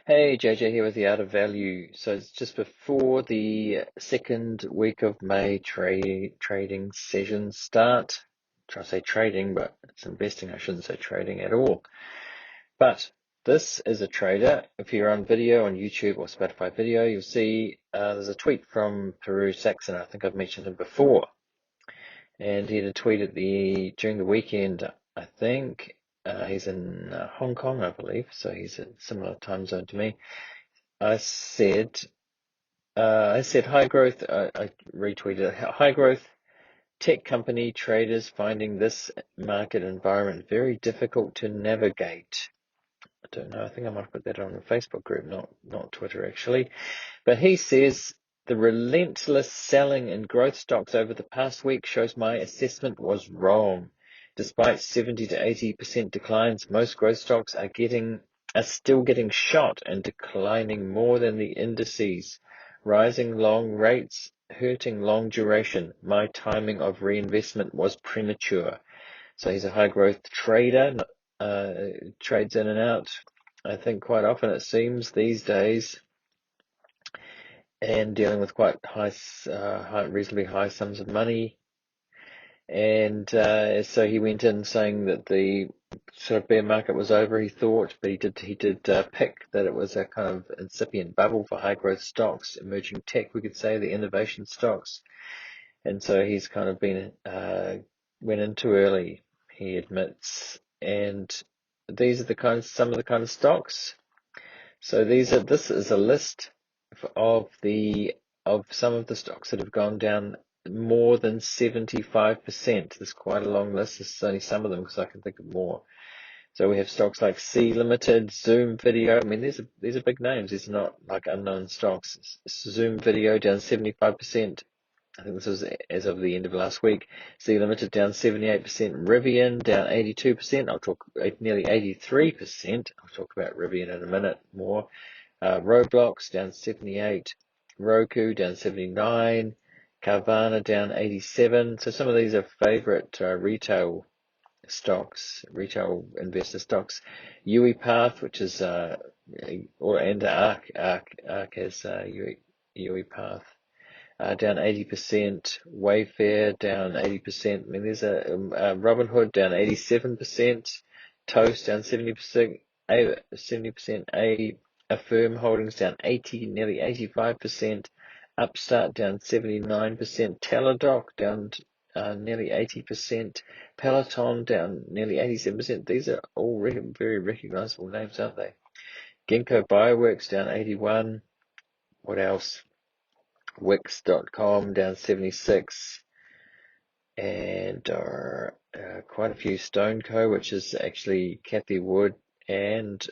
Hey, JJ here with the Art of Value. So it's just before the second week of May trading sessions start. Try to say trading, but it's investing. I shouldn't say trading at all. But this is a trader. If you're on video on YouTube or Spotify video, you'll see there's a tweet from Peru Saxon. I think I've mentioned him before. And he had a tweet during the weekend, I think. He's in Hong Kong, I believe, so he's a similar time zone to me. I said high growth. I retweeted high growth tech company traders finding this market environment very difficult to navigate. I don't know. I think I might have put that on the Facebook group, not Twitter actually. But he says the relentless selling in growth stocks over the past week shows my assessment was wrong. Despite 70 to 80% declines, most growth stocks are still getting shot and declining more than the indices. Rising long rates hurting long duration. My timing of reinvestment was premature. So he's a high growth trader, trades in and out. I think quite often it seems these days, and dealing with quite reasonably high sums of money. And so he went in saying that the sort of bear market was over, he thought, but he did pick that it was a kind of incipient bubble for high growth stocks, emerging tech, we could say, the innovation stocks. And so he's kind of went in too early, he admits. And these are some of the kind of stocks. So this is a list of some of the stocks that have gone down more than 75%. There's quite a long list. This is only some of them because I can think of more. So we have stocks like C Limited, Zoom Video. I mean, these are big names. These are not like unknown stocks. Zoom Video down 75%. I think this was as of the end of last week. C Limited down 78%. Rivian down 82%. I'll talk nearly 83%. I'll talk about Rivian in a minute more. Roblox down 78. Roku down 79. Carvana down 87. So some of these are favorite retail stocks, retail investor stocks. UiPath, which is and Arc has UiPath. Down 80%, Wayfair down 80%. I mean, there's Robinhood down 87%, Toast down 70%, Affirm Holdings down nearly 85%, Upstart down 79%, Teladoc down nearly 80%, Peloton down nearly 87%. These are all very recognizable names, aren't they? Ginkgo Bioworks down 81%. What else? Wix.com down 76%, and quite a few. Stoneco, which is actually Kathy Wood and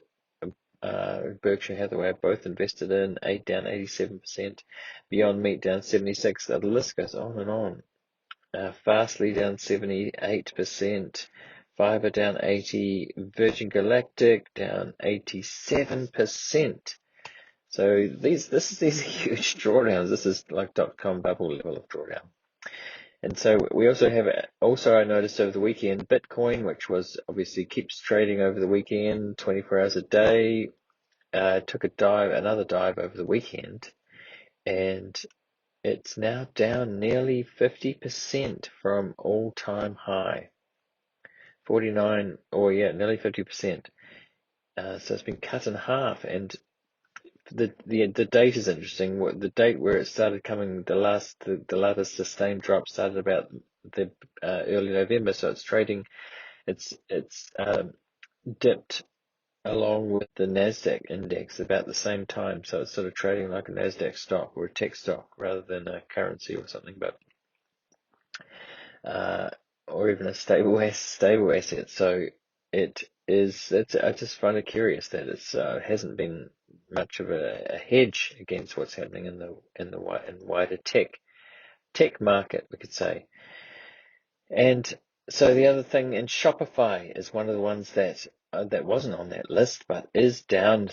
Berkshire Hathaway both invested in, down 87%. Beyond Meat down 76%. The list goes on and on. Fastly down 78%. Fiverr down 80%. Virgin Galactic down 87%. So these are huge drawdowns. This is like .com bubble level of drawdown. And so we also I noticed over the weekend, Bitcoin, which was obviously keeps trading over the weekend, 24 hours a day, took another dive over the weekend, and it's now down nearly 50% from all-time high. 49, nearly 50%. So it's been cut in half, and the date is interesting. The date where it started coming, the latest sustained drop started about the early November. So it's trading. It's dipped along with the Nasdaq index about the same time. So it's sort of trading like a Nasdaq stock or a tech stock rather than a currency or something, but or even a stable asset. So I just find it curious that it's hasn't been much of a hedge against what's happening in the wider tech market, we could say. And so the other thing, and Shopify is one of the ones that wasn't on that list, but is down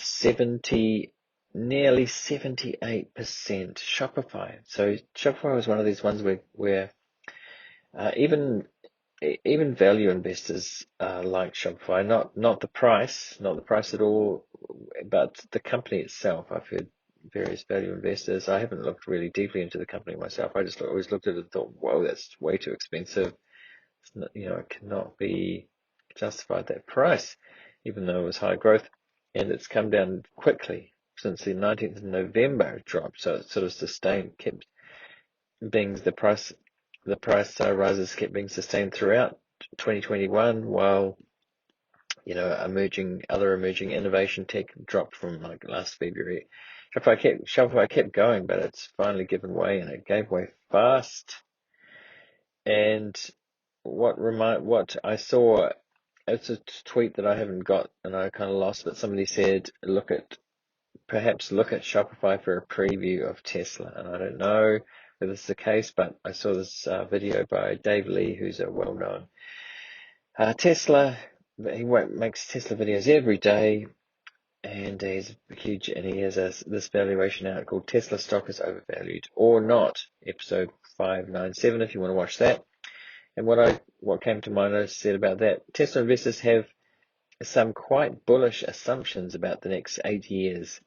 nearly 78%. Shopify. So Shopify was one of these ones where even even value investors like Shopify, not the price, not the price at all, but the company itself. I've heard various value investors. I haven't looked really deeply into the company myself. I just always looked at it and thought, whoa, that's way too expensive. It's not, it cannot be justified that price, even though it was high growth, and it's come down quickly since the 19th of November. It dropped, so it sort of sustained, kept being the price rises kept being sustained throughout 2021, while other emerging innovation tech dropped from like last February. Shopify kept going, but it's finally given way, and it gave way fast. And what I saw, it's a tweet that I haven't got and I kind of lost, but somebody said perhaps look at Shopify for a preview of Tesla. And I don't know whether this is the case, but I saw this video by Dave Lee, who's a well-known Tesla. He makes Tesla videos every day, and he's huge, and he has this valuation out called Tesla Stock is Overvalued or Not, episode 597, if you want to watch that. And what came to mind, I said about that, Tesla investors have some quite bullish assumptions about the next 8 years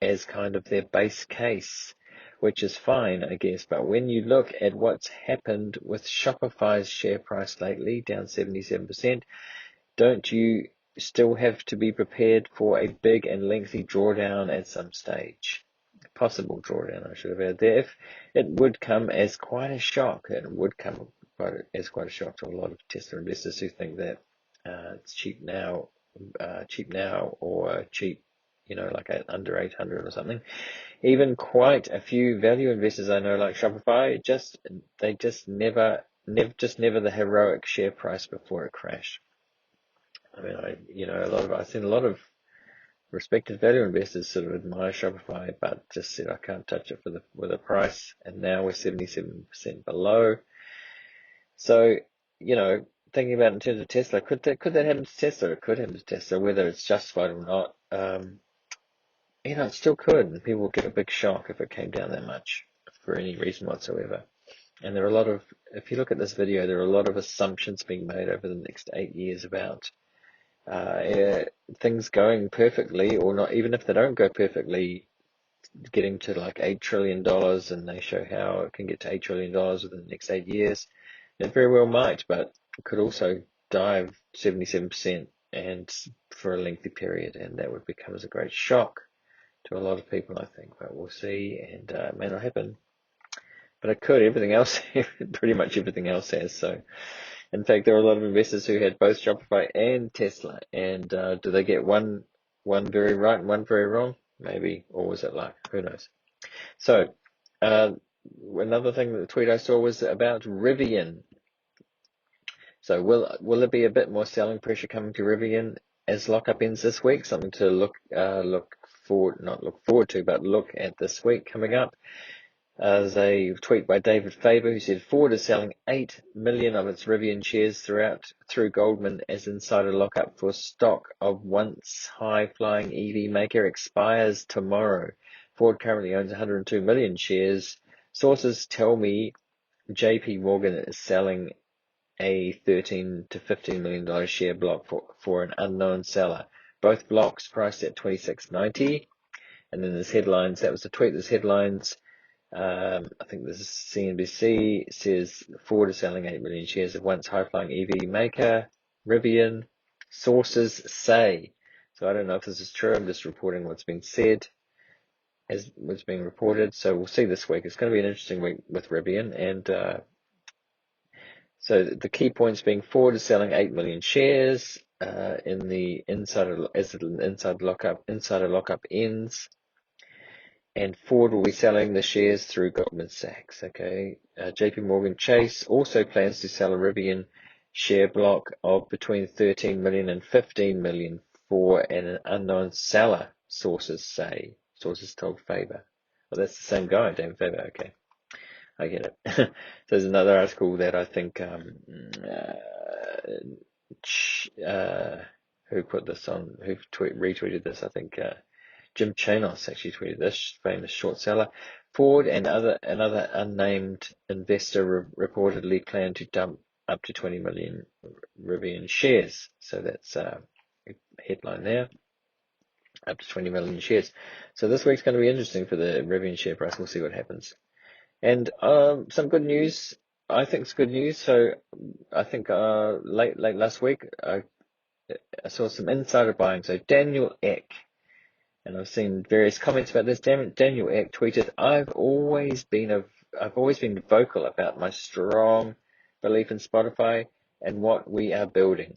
as kind of their base case, which is fine, I guess. But when you look at what's happened with Shopify's share price lately, down 77%, don't you still have to be prepared for a big and lengthy drawdown at some stage? Possible drawdown, I should have added there. If it would come as quite a shock, and it would come as quite a shock to a lot of Tesla investors who think that it's cheap now, or cheap, like under 800 or something. Even quite a few value investors I know, like Shopify, they just never the heroic share price before it crashed. I mean, I've seen a lot of respected value investors sort of admire Shopify, but just said I can't touch it with a price, and now we're 77% below. So, thinking about it in terms of Tesla, could that happen to Tesla? It could happen to Tesla, whether it's justified or not. It still could, and people would get a big shock if it came down that much for any reason whatsoever. And there are if you look at this video, there are a lot of assumptions being made over the next 8 years about things going perfectly, or not. Even if they don't go perfectly, getting to like $8 trillion, and they show how it can get to $8 trillion within the next 8 years. It very well might, but it could also dive 77% and for a lengthy period, and that would become as a great shock to a lot of people, I think. But we'll see, and it may not happen, but it could. Everything else, pretty much everything else has. So, in fact, there are a lot of investors who had both Shopify and Tesla, and do they get one very right and one very wrong? Maybe, or was it luck? Who knows? So, another thing that the tweet I saw was about Rivian. So will there be a bit more selling pressure coming to Rivian as lockup ends this week? Something to look forward to, but look at this week coming up. There's a tweet by David Faber who said Ford is selling 8 million of its Rivian shares through Goldman as insider lockup for stock of once high-flying EV maker expires tomorrow. Ford currently owns 102 million shares. Sources tell me JP Morgan is selling a $13 to $15 million share block for an unknown seller. Both blocks priced at $26.90. And then there's headlines. That was the tweet. There's headlines. I think this is CNBC, says Ford is selling 8 million shares of once high-flying EV maker, Rivian. Sources say. So I don't know if this is true. I'm just reporting what's been said as what's being reported. So we'll see this week. It's going to be an interesting week with Rivian. And so the key points being Ford is selling 8 million shares in the insider lockup ends. And Ford will be selling the shares through Goldman Sachs. Okay. JP Morgan Chase also plans to sell a Rivian share block of between 13 million and 15 million for an unknown seller, sources say. Sources told Faber. Well, that's the same guy, David Faber. Okay. I get it. So there's another article that I think, who put this on, who retweeted this, I think, Jim Chanos actually tweeted this, famous short seller. Ford and another unnamed investor reportedly plan to dump up to 20 million Rivian shares. So that's a headline there, up to 20 million shares. So this week's going to be interesting for the Rivian share price. We'll see what happens. And some good news. I think it's good news. So I think late last week I saw some insider buying. So Daniel Ek, and I've seen various comments about this. Daniel Ek tweeted, I've always been vocal about my strong belief in Spotify and what we are building.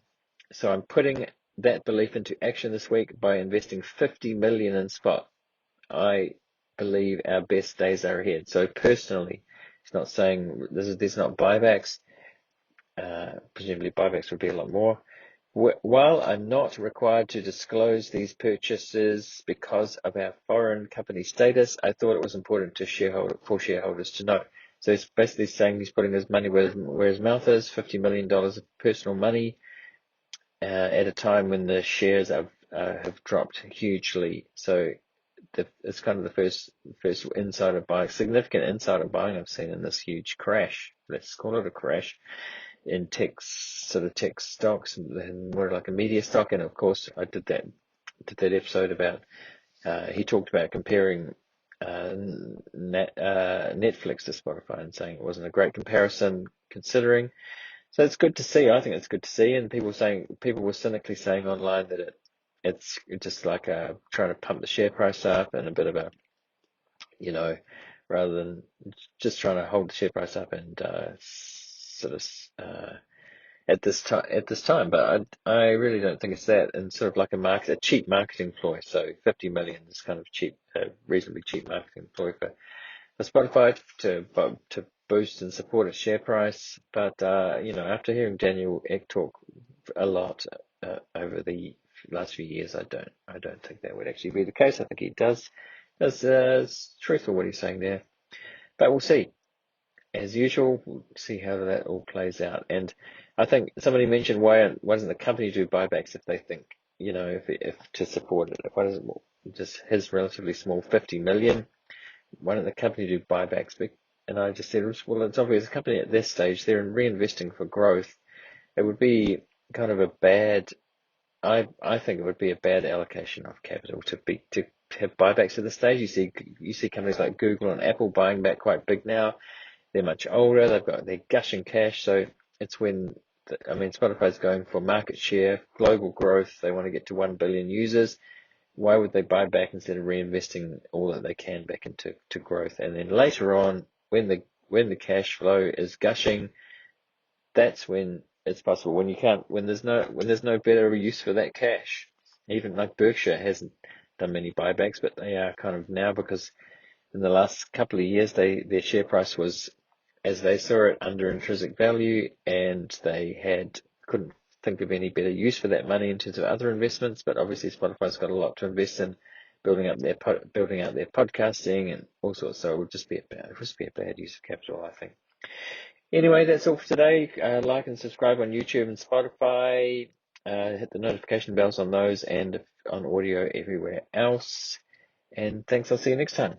So I'm putting that belief into action this week by investing 50 million in Spot. I believe our best days are ahead. So personally, it's not saying there's not buybacks. Presumably buybacks would be a lot more. While I'm not required to disclose these purchases because of our foreign company status, I thought it was important for shareholders to know. So he's basically saying he's putting his money where his mouth is, $50 million of personal money at a time when the shares have dropped hugely. So it's kind of the first insider buying, significant insider buying I've seen in this huge crash. Let's call it a crash in tech stocks, and more like a media stock. And of course, I did that episode about. He talked about comparing Netflix to Spotify and saying it wasn't a great comparison considering. So it's good to see. I think it's good to see. And people were cynically saying online that it's just like trying to pump the share price up and a bit of a, rather than just trying to hold the share price up and sort of at this time. But I really don't think it's that. And sort of like a cheap marketing ploy. So 50 million is kind of cheap, reasonably cheap marketing ploy for Spotify to boost and support its share price. But after hearing Daniel Ek talk a lot over the last few years, I don't think that would actually be the case. I think he does. It's truthful what he's saying there. But we'll see. As usual, we'll see how that all plays out. And I think somebody mentioned why doesn't the company do buybacks if they think, if to support it? Why doesn't just his relatively small 50 million? Why don't the company do buybacks? And I just said, well, it's obvious the company at this stage, they're reinvesting for growth. It would be kind of a bad, I think it would be a bad allocation of capital to have buybacks at this stage. You see companies like Google and Apple buying back quite big now. They're much older. They're gushing cash. So it's when, Spotify's going for market share, global growth. They want to get to 1 billion users. Why would they buy back instead of reinvesting all that they can back into growth? And then later on, when the cash flow is gushing, that's when it's possible. When there's no better use for that cash. Even like Berkshire hasn't done many buybacks, but they are kind of now, because in the last couple of years their share price was, as they saw it, under intrinsic value, and they couldn't think of any better use for that money in terms of other investments. But obviously Spotify's got a lot to invest in, building out their podcasting and all sorts. So it would just be a bad use of capital, I think. Anyway, that's all for today. Like and subscribe on YouTube and Spotify. Hit the notification bells on those and on audio everywhere else. And thanks. I'll see you next time.